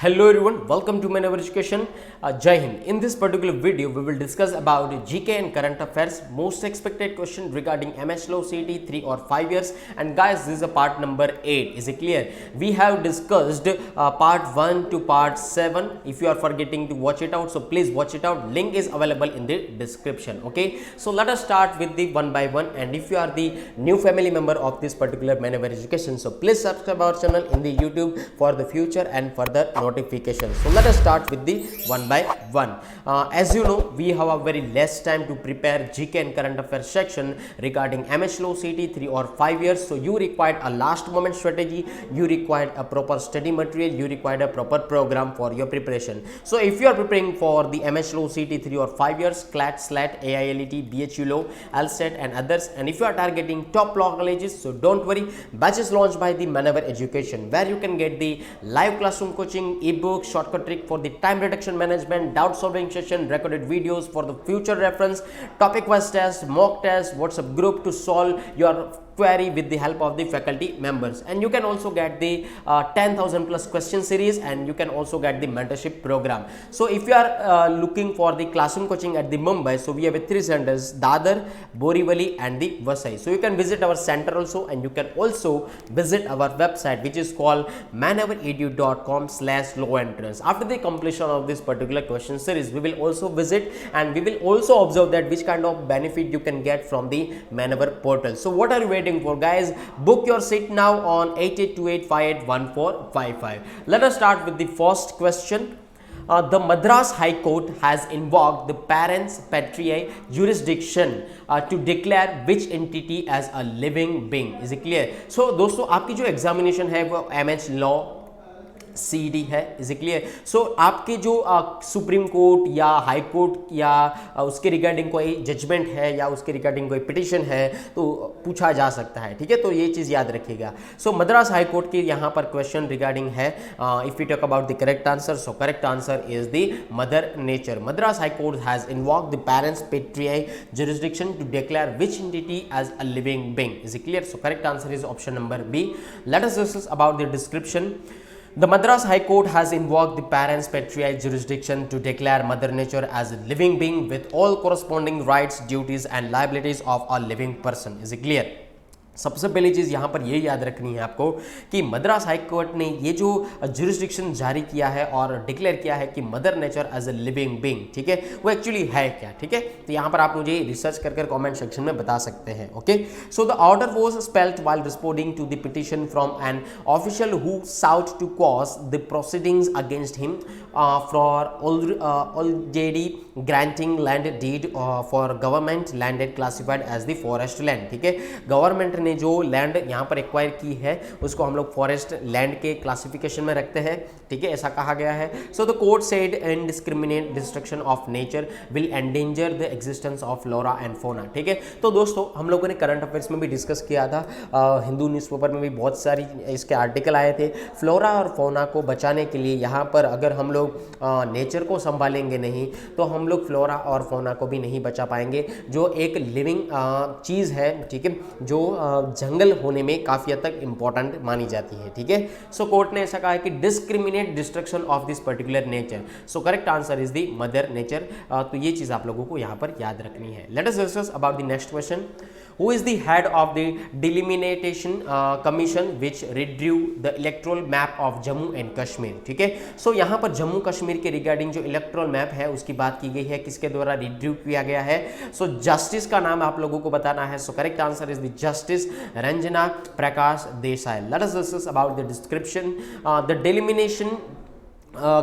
Hello everyone, welcome to Manever Education. Jai Hind. In this particular video, we will discuss about GK and current affairs, most expected question regarding MS Law CET 3 or 5 years. And guys, this is a part number 8. Is it clear? We have discussed part 1 to part 7. If you are forgetting to watch it out, so please watch it out. Link is available in the description. Okay. So let us start with the one by one. And if you are the new family member of this particular Manever Education, so please subscribe our channel in the YouTube for the future and further notifications. So let us start with the one by one. As you know, we have a very less time to prepare GK and current affairs section regarding MS Law CET 3 or 5 years. So you required a last moment strategy, you required a proper study material, you required a proper program for your preparation. So if you are preparing for the MS Law CET 3 or 5 years, CLAT, SLAT, AILET, BHU Law, LSAT and others, and if you are targeting top law colleges, so don't worry, batches launched by the Manever Education, where you can get the live classroom coaching, ebook, shortcut trick for the time reduction management, doubt solving session, recorded videos for the future reference, topic wise test, mock test, WhatsApp group to solve your query with the help of the faculty members. And you can also get the 10,000 plus question series, and you can also get the mentorship program. So if you are looking for the classroom coaching at the Mumbai, so we have 3 centers: Dadar, Borivali and the Vasai. So you can visit our center also, and you can also visit our website, which is called maneveredu.com/law entrance. After the completion of this particular question series, we will also visit and we will also observe that which kind of benefit you can get from the Manever portal. So what are you waiting for, guys? Book your seat now on 8828581455. Let us start with the first question. The Madras High Court has invoked the parents patriae jurisdiction to declare which entity as a living being. Is it clear? So दोस्तों, आपकी जो examination है वो MS Law CED है. Is clear? So आपके जो supreme court या high court या उसके रिगार्डिंग कोई जजमेंट है या उसके रिगार्डिंग कोई पिटिशन है तो पूछा जा सकता है. ठीक है, तो ये चीज़ याद रखिएगा. सो मद्रास हाई कोर्ट के यहाँ पर क्वेश्चन रिगार्डिंग है, if you talk about the correct answer, so correct answer is the mother nature. Madras high court has invoked the parents patriae jurisdiction to declare which entity as a living being. Is it clear? So correct answer is option number B. Let us discuss about the description. The Madras High Court has invoked the parents patriae jurisdiction to declare Mother Nature as a living being with all corresponding rights, duties and liabilities of a living person. Is it clear? सबसे पहली चीज़ यहाँ पर ये याद रखनी है आपको कि मद्रास हाई कोर्ट ने ये जो जुरिस्डिक्शन जारी किया है और डिक्लेयर किया है कि mother nature as a living being, ठीक है, वो एक्चुअली है क्या. ठीक है, तो यहाँ पर आप मुझे रिसर्च कर कमेंट सेक्शन में बता सकते हैं. Okay, so the order was spelled while responding to the petition from an official who sought to cause the proceedings against him for already granting land deed for government landed classified as the forest land. ठीक है, government ने जो land यहाँ पर acquire की है उसको हम लोग फॉरेस्ट लैंड के क्लासिफिकेशन में रखते हैं. ठीक है, ऐसा कहा गया है. So the court said indiscriminate destruction of nature will endanger the existence of flora and fauna. ठीक है, तो दोस्तों हम लोगों ने करंट अफेयर्स में भी डिस्कस किया था, हिंदू न्यूज़पेपर में भी बहुत सारी इसके आर्टिकल आए थे. फ्लोरा और फोना को बचाने के लिए यहाँ पर अगर हम लोग नेचर को संभालेंगे नहीं तो हम लोग फ्लोरा और फोना को भी नहीं बचा पाएंगे, जो एक लिविंग चीज़ है. ठीक है, जो जंगल होने में काफ़ी हद तक इंपॉर्टेंट मानी जाती है. ठीक है, सो कोर्ट ने ऐसा कहा है कि discriminate destruction of this particular nature. So correct answer is the mother nature. तो ये चीज़ आप लोगों को यहाँ पर याद रखनी है. Late us discuss about the next question. Who is the head of the delimitation commission which redrew the electoral map of Jammu and Kashmir? ठीक है, सो यहाँ पर जम्मू कश्मीर के रिगार्डिंग जो इलेक्ट्रल मैप है उसकी बात की गई है, किसके द्वारा रिड्रू किया गया है. सो जस्टिस का नाम आप लोगों को बताना है. So correct answer is the justice Ranjana Prakash Desai. Let us discuss about the description. The delimitation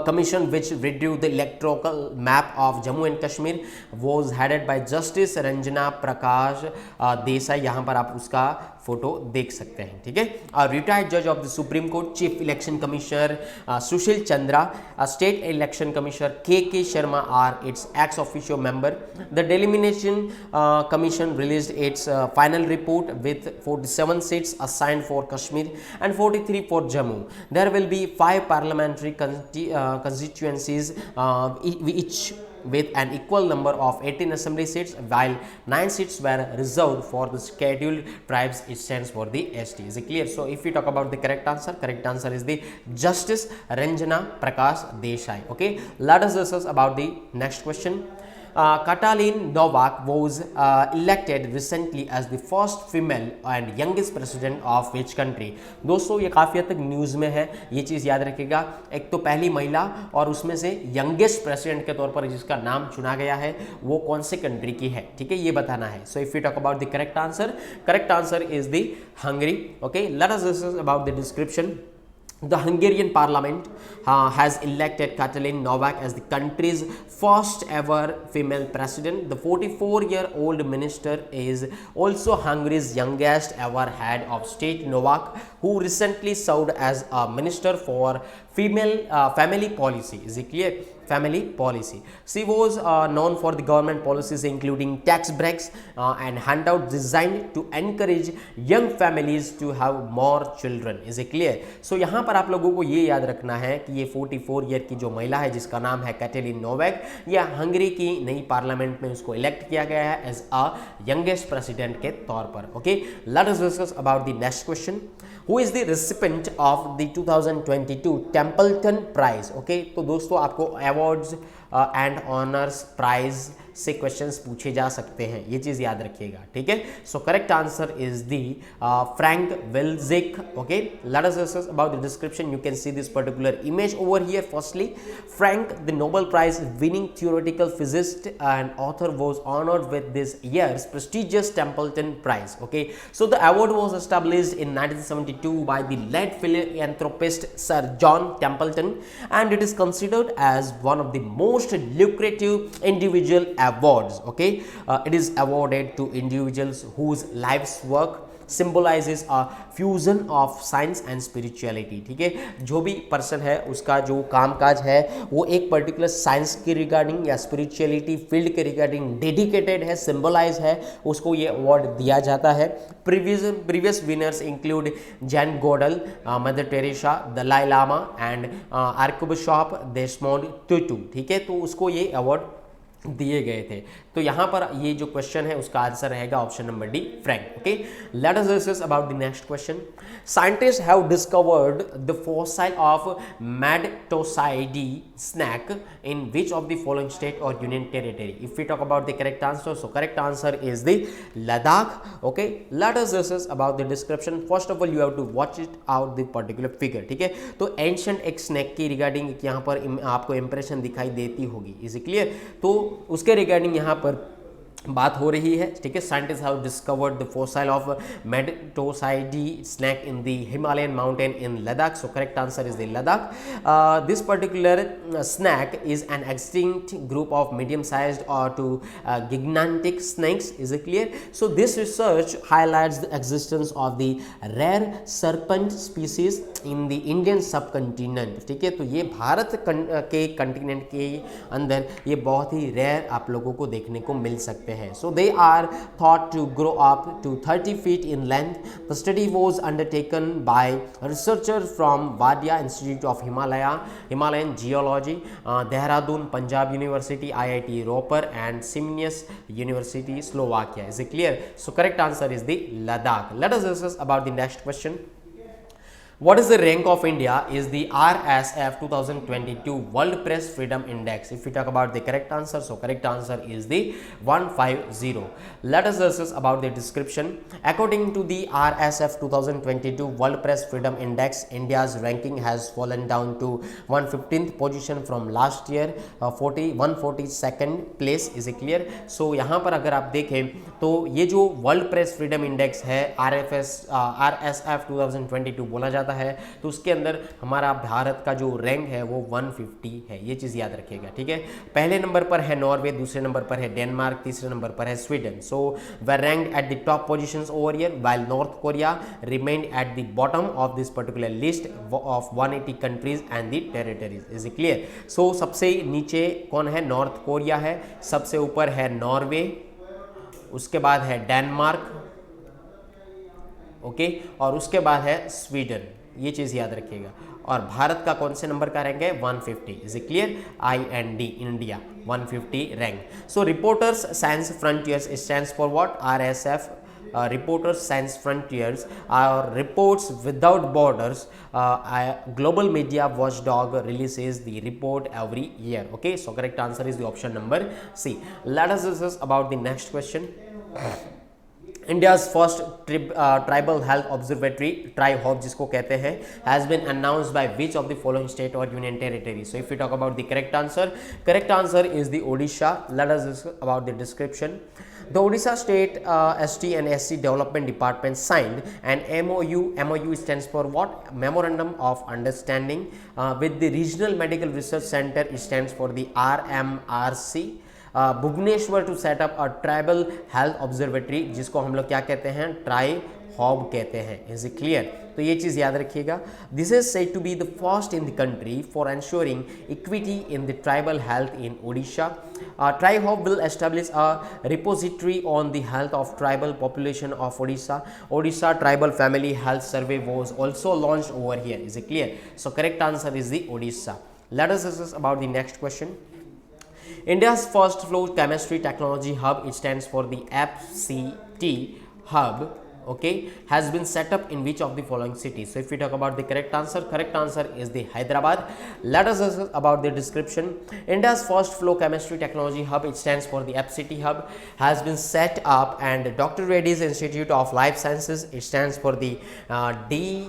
commission which redrew the electoral map of Jammu and Kashmir was headed by Justice Ranjana Prakash Desai. यहाँ पर आप उसका photo देख सकते हैं. ठीक है, retired जज of the supreme court, chief election commissioner Sushil Chandra, state election commissioner K Sharma are its ex officio member. The delimitation commission released its final report with 47 seats assigned for Kashmir and 43 for Jammu. There will be 5 parliamentary constituencies, each with an equal number of 18 assembly seats, while 9 seats were reserved for the scheduled tribes. It stands for the ST. Is it clear? So if we talk about the correct answer is the Justice Ranjana Prakash Desai. Okay, let us discuss about the next question. Katalin Novak was elected recently as the first female and youngest president of which country? दोस्तों ये काफ़ी हद तक news में है, ये चीज़ याद रखिएगा। एक तो पहली महिला और उसमें से यंगेस्ट प्रेसिडेंट के तौर पर जिसका नाम चुना गया है वो कौन से कंट्री की है, ठीक है, ये बताना है। So if you talk about the correct answer is the Hungary. Okay, let us discuss about the description. The Hungarian parliament has elected Katalin Novak as the country's first ever female president. The 44-year-old minister is also Hungary's youngest ever head of state. Novak, who recently served as a minister for family policy. Is it clear? Family policy. She was known for the government policies including tax breaks and handouts designed to encourage young families to have more children. Is it clear? So यहाँ पर आप लोगों को ये याद रखना है कि ये 44 ईयर की जो महिला है जिसका नाम है कैटेलिन नोवेक, या हंगरी की नई पार्लियामेंट में उसको इलेक्ट किया गया है एज अ यंगेस्ट प्रेसिडेंट के तौर पर। Okay, let us discuss about the next question. Who is the recipient of the 2022 Templeton Prize? Okay, तो दोस्तों आपको अवार्ड्स एंड ऑनर्स प्राइज से क्वेश्चंस पूछे जा सकते हैं, ये चीज याद रखिएगा, ठीक है। So correct answer is the Frank Wilczek. Okay, let us discuss about the description. You can see this particular image over here. Firstly, Frank the Nobel prize winning theoretical physicist and author was honored with this year's prestigious Templeton Prize. Okay, so the award was established in 1972 by the late philanthropist Sir John Templeton, and it is considered as one of the most lucrative individual awards. Okay, it is awarded to individuals whose life's work symbolizes a fusion of science and spirituality. ठीक है, जो भी person है उसका जो कामकाज है वो एक पर्टिकुलर साइंस के रिगार्डिंग या स्पिरिचुअलिटी फील्ड के रिगार्डिंग डेडिकेटेड है, सिंबलाइज है, उसको ये अवार्ड दिया जाता है. Previous winners include Jane Goodall, mother Teresa, Dalai Lama and archbishop Desmond Tutu. ठीक है, तो उसको ये अवार्ड दिए गए थे. तो यहाँ पर ये जो क्वेश्चन है उसका आंसर रहेगा option number D, Frank. Okay, let us discuss about the next question. Scientist have discovered the fossil of madtsoiidae snake in which of the following state or union territory. If we talk about the correct answer, so correct answer is the Ladakh. Okay, let us discuss about the description. First of all you have to watch it out the particular figure. ठीक है, तो ancient एक snack की regarding यहाँ पर आपको impression दिखाई देती होगी. Is it clear? तो उसके रिगार्डिंग यहाँ पर बात हो रही है. ठीक है, scientist have discovered the fossil of madtsoiidae snake in the Himalayan mountain in Ladakh. So correct answer is the Ladakh. This particular snake is an extinct group of medium sized or to gigantic snakes. Is it clear? So this research highlights the existence of the rare serpent species in the Indian subcontinent. ठीक है, तो ये भारत के continent के अंदर ये बहुत ही rare आप लोगों को देखने को मिल सकते हैं. So they are thought to grow up to 30 feet in length. The study was undertaken by researchers from Wadia Institute of Himalayan Geology, Dehradun, Punjab University, IIT Roper and Simnius University, Slovakia. Is it clear? So correct answer is the Ladakh. Let us discuss about the next question. What is the rank of India is the RSF 2022 World Press Freedom Index. If we talk about the correct answer, so correct answer is the 150. Let us discuss about the description. According to the RSF 2022 World Press Freedom Index, India's ranking has fallen down to 115th position from last year 142nd place. Is it clear? So यहाँ पर अगर आप देखें तो ये जो world press freedom index है RSF 2022 बोला जाता है, तो उसके अंदर हमारा भारत का जो रैंक है वो 150 है. ये चीज़ याद रखिएगा. ठीक है, पहले नंबर पर है नॉर्वे, दूसरे नंबर पर है डेनमार्क, तीसरे नंबर पर है Sweden. So they ranked at the top positions over year, while North Korea remained at the bottom of this particular list of 180 countries and the territories. Is it clear? So सबसे नीचे कौन है? North Korea है, सबसे ऊपर है Norway, उसके बाद है डेनमार्क, ओके, और उसके बाद है स्वीडन. ये चीज़ याद रखिएगा। और भारत का कौन से नंबर का रैंक है? 150। Is it clear? IND India 150 rank. So reporters science frontiers stands for what? RSF। Reporters Science Frontiers are Reports Without Borders. Global Media Watchdog releases the report every year. Okay, so correct answer is the option number C. Let us discuss about the next question. India's first tribal health observatory, TriHOB जिसको कहते हैं, has been announced by which of the following state or union territory? So if we talk about the correct answer is the Odisha. Let us discuss about the description. The Odisha State ST and SC Development Department signed an MOU. MOU stands for what? Memorandum of Understanding with the Regional Medical Research Center. It stands for the RMRC. Bhubaneswar to set up a tribal health observatory, जिसको हम लोग क्या कहते हैं? Try hob कहते हैं। Is it clear? तो ये चीज़ याद रखिएगा। This is said to be the first in the country for ensuring equity in the tribal health in Odisha. TriHOB will establish a repository on the health of tribal population of Odisha. Odisha Tribal Family Health Survey was also launched over here. Is it clear? So correct answer is the Odisha. Let us discuss about the next question. India's first flow chemistry technology hub, it stands for the FCT hub, okay, has been set up in which of the following cities? So if we talk about the correct answer is the Hyderabad. Let us discuss about the description. India's first flow chemistry technology hub, it stands for the FCT hub, has been set up, and Dr. Reddy's Institute of Life Sciences, it stands for the DRILS,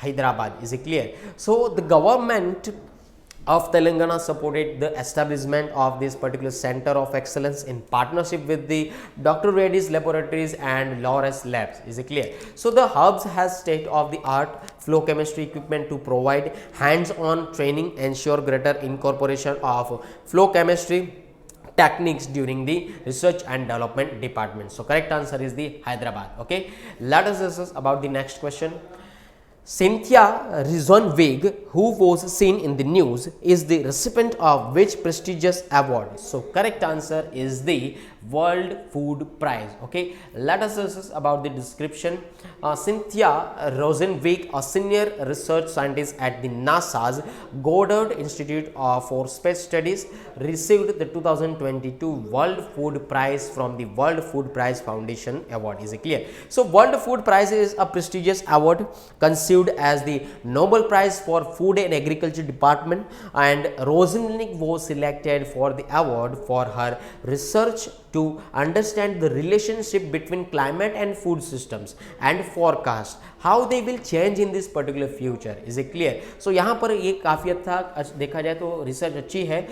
Hyderabad. Is it clear? So the government of Telangana supported the establishment of this particular center of excellence in partnership with the Dr. Reddy's Laboratories and Laurus Labs. Is it clear? So the hubs has state-of-the-art flow chemistry equipment to provide hands-on training, ensure greater incorporation of flow chemistry techniques during the research and development department. So correct answer is the Hyderabad. Okay, let us discuss about the next question. Cynthia Rizonwig, who was seen in the news, is the recipient of which prestigious award? So correct answer is the World Food Prize. Okay, let us discuss about the description. Cynthia Rizonwig, a senior research scientist at the NASA's Goddard Institute for Space Studies, received the 2022 World Food Prize from the World Food Prize Foundation Award. Is it clear? So World Food Prize is a prestigious award conceived as the Nobel Prize for Food and Agriculture Department, and Rizonwig was selected for the award for her research to understand the relationship between climate and food systems and forecast how they will change in this particular future. Is it clear? So यहाँ पर ये काफ़ी अच्छा देखा जाए तो research अच्छी है,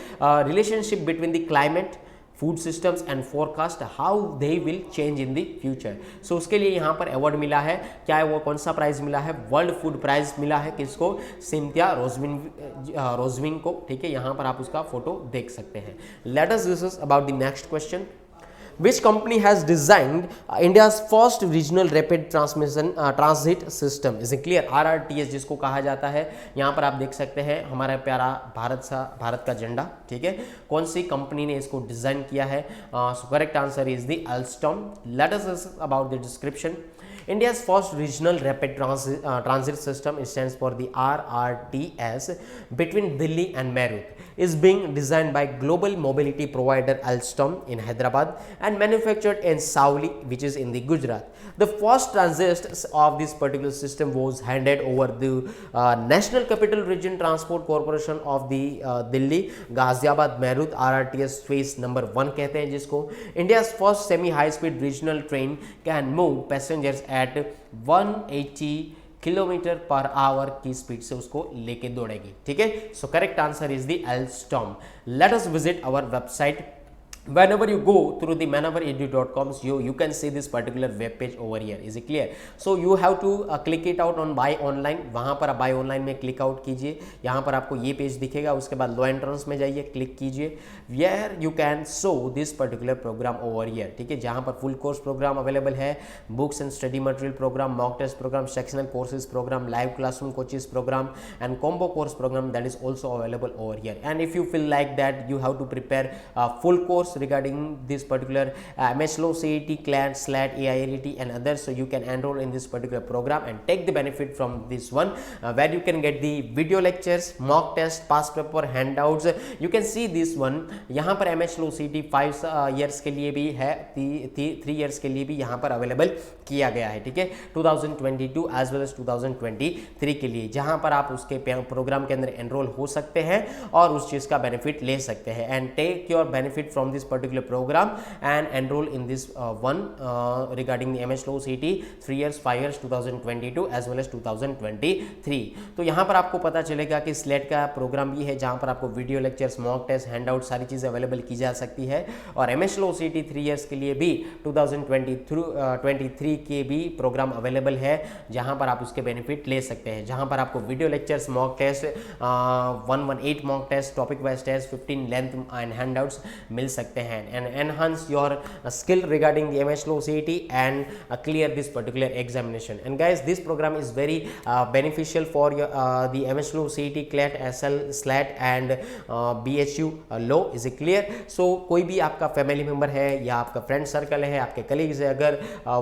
relationship between the climate, food systems and forecast how they will change in the future. So उसके लिए यहाँ पर अवार्ड मिला है. क्या है वो, कौन सा प्राइज मिला है? वर्ल्ड फूड प्राइज मिला है. किसको? सिंथिया रोजविंग को. ठीक है, यहाँ पर आप उसका फोटो देख सकते हैं. Late us discuss about the next question. Which company has designed India's first regional rapid transit system? Is it clear? RRTS जिसको कहा जाता है. यहाँ पर आप देख सकते हैं हमारा प्यारा भारत का झंडा. ठीक है, कौन सी कंपनी ने इसको डिजाइन किया है? Correct answer is the Alstom. Let us discuss about the description. India's first regional rapid transit system, it stands for the RRTS, between Delhi and Meerut, is being designed by global mobility provider Alstom in Hyderabad and manufactured in Sauli, which is in the Gujarat. The first transit of this particular system was handed over the National Capital Region Transport Corporation of the Delhi Ghaziabad Meerut RRTS phase number 1 कहते हैं जिसको. India's first semi high speed regional train can move passengers at 180 kilometre per hour की speed से उसको लेके दौड़ेगी. ठीक है, so correct answer is the Alstom. Let us visit our website. Whenever you go through the manavaredu.com, you can see this particular web page over here. Is it clear? So you have to click it out on buy online. वहाँ पर आप buy online में click out कीजिए. यहाँ पर आपको ये page दिखेगा. उसके बाद लो एंट्रेंस में जाइए, क्लिक कीजिए. Where you can show this particular program over here. ठीक है, जहाँ पर full course program अवेलेबल है, books and study material program, mock test program, sectional courses program, live classroom coaches program, and combo course program that is also available over here. And if you feel like that you have to prepare a full course, course regarding this particular MSlow, CET, CLAT, SLAT, AILET and others. So you can enroll in this particular program and take the benefit from this one, where you can get the video lectures, mock test, past paper, handouts. You can see this one. यहाँ पर MSlow CET 5 years के लिए भी है, 3 years के लिए भी यहाँ पर अवेलेबल किया गया है, ठीक है, 2022 एज वेल एज 2023 के लिए, जहाँ पर आप उसके प्रोग्राम के अंदर एनरोल हो सकते हैं और उस चीज़ का बेनिफिट ले सकते हैं. And take your benefit from this particular programme and enrol in this one regarding MSlow CET 3 years 5 years 2022 as well as 2023. तो यहाँ पर आपको पता चलेगा कि स्लेट का प्रोग्राम भी है, जहाँ पर आपको video lectures, mock test, handout सारी चीज़ें अवेलेबल की जा सकती है. और MSlow CET 3 years के लिए भी 2023 के भी प्रोग्राम अवेलेबल है, जहाँ पर आप उसके बेनिफिट ले सकते हैं, जहाँ पर आपको video lectures, mock test, 118 mock test, topic wise test, 15 length and handouts मिल सकते हैं. And enhance your skill regarding the MSlow CET and clear this particular examination. And guys, this program is very beneficial for your the MSlow CET, CLAT, SL, SLAT and BHU law. Is it clear? So कोई भी आपका family member है या आपका friend circle है, आपके colleagues है, अगर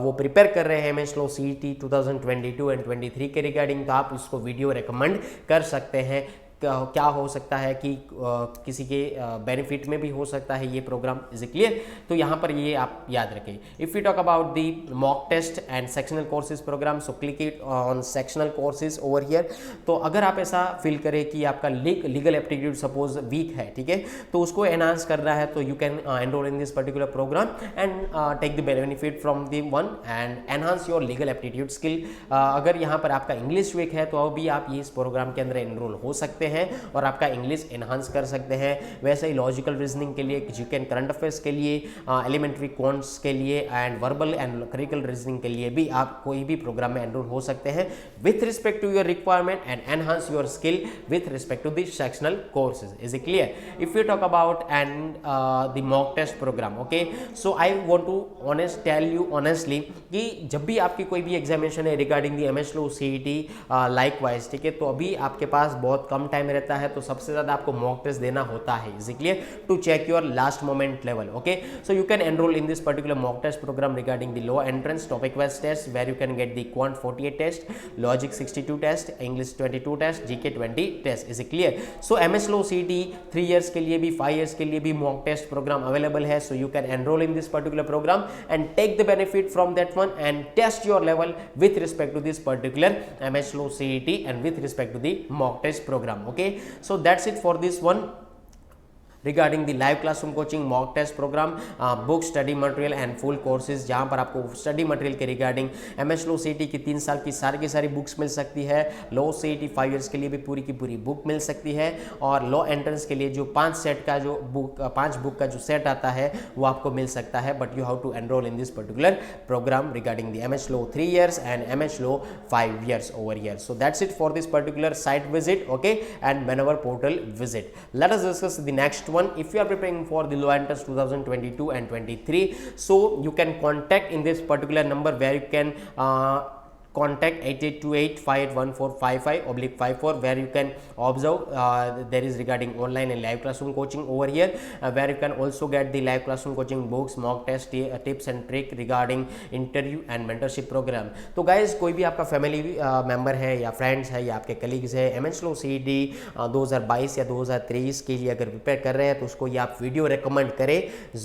वो प्रिपेयर कर रहे हैं MSlow CET 2022 एंड 23 के रिगार्डिंग, तो आप उसको वीडियो रिकमेंड कर सकते हैं. क्या हो सकता है कि किसी के बेनिफिट में भी हो सकता है ये प्रोग्राम. Is clear? तो यहाँ पर ये आप याद रखें. If you talk about the mock test and sectional courses programme, so click it on sectional courses over here. तो अगर आप ऐसा फील करें कि आपका लीगल एप्टीट्यूड सपोज वीक है, ठीक है, तो उसको एनहांस करना है, तो you can enrol in this particular programme and take the benefit from the one and enhance your legal aptitude skill. अगर यहाँ पर आपका इंग्लिश वीक है, तो भी आप ये इस प्रोग्राम के अंदर एनरोल हो सकते हैं और आपका इंग्लिश एनहांस कर सकते हैं. वैसे ही लॉजिकल रीजनिंग के लिए, जीके करंट अफेयर्स के लिए, एलिमेंट्री क्वांट्स के लिए and verbal and critical reasoning के लिए भी आप कोई भी प्रोग्राम में एनरोल हो सकते हैं with respect to your requirement and enhance your skill with respect to the sectional courses. Is it clear? If you talk about and the mock test programme, okay, so I want to tell you honestly कि जब भी आपकी कोई भी examination है regarding the MSlow CET likewise, ठीक है, तो अभी आपके पास बहुत कम टाइम रहता है, तो सबसे ज्यादा आपको मॉक टेस्ट देना होता है. Is clear? To check your last moment level. Okay, so you can enrol in this particular mock test programme regarding the law entrance, topic wise test, where you can get the quant 48 test, logic 62 test, English 22 test, GK 20 test. Is clear? So MSlow CET 3 years के लिए भी 5 years के लिए भी mock test programme available है. So you can enrol in this particular programme and take the benefit from that one and test your level with respect to this particular MSlow CET and with respect to the mock test program. Okay, so that's it for this one regarding the live classroom coaching mock test programme, book, study material and full courses, जहाँ पर आपको study material के regarding MSlow CET की 3 साल की सारी books मिल सकती है. लॉ CET 5 years के लिए भी पूरी की पूरी बुक मिल सकती है. और लॉ एंट्रेंस के लिए जो 5 बुक का जो सेट आता है वो आपको मिल सकता है. But you have to enrol in this particular programme regarding the MSlow 3 years and MSlow 5 years over here. So that's it for this particular site visit, okay, and Manavar portal visit. Let us discuss the next one. If you are preparing for the law entrance 2022 and 23, so you can contact in this particular number where you can contact 8828581455/54, where you can observe there is regarding online and live classroom coaching over here, where you can also get the live classroom coaching books, mock test, tips and trick regarding interview and mentorship program. तो guys, कोई भी आपका family member है या friends है या आपके colleagues है MSlow CET 2022 या 2023 के लिए अगर प्रिपेयर कर रहे हैं, तो उसको ये आप वीडियो रिकमेंड करें,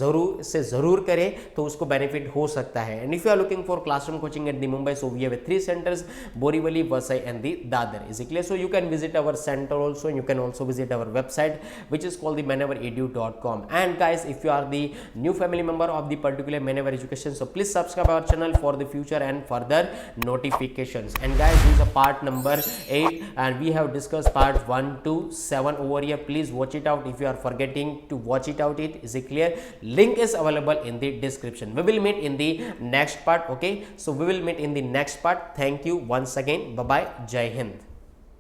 ज़रूर करें, तो उसको बेनिफिट हो सकता है. And if you are looking for classroom coaching at the Mumbai, so we have 3 centers, Borivali, Vasai and the Dadar. Is it clear? So you can visit our center also, and you can also visit our website which is called the manavaredu.com. And guys, if you are the new family member of the particular Manavar Education, so please subscribe our channel for the future and further notifications. And guys, this is a part number 8 and we have discussed part 1 to 7 over here. Please watch it out. If you are forgetting to watch it out, is it clear? Link is available in the description. We will meet in the next part. Okay, so we will meet in the next part. Thank you once again. Bye bye. Jai Hind.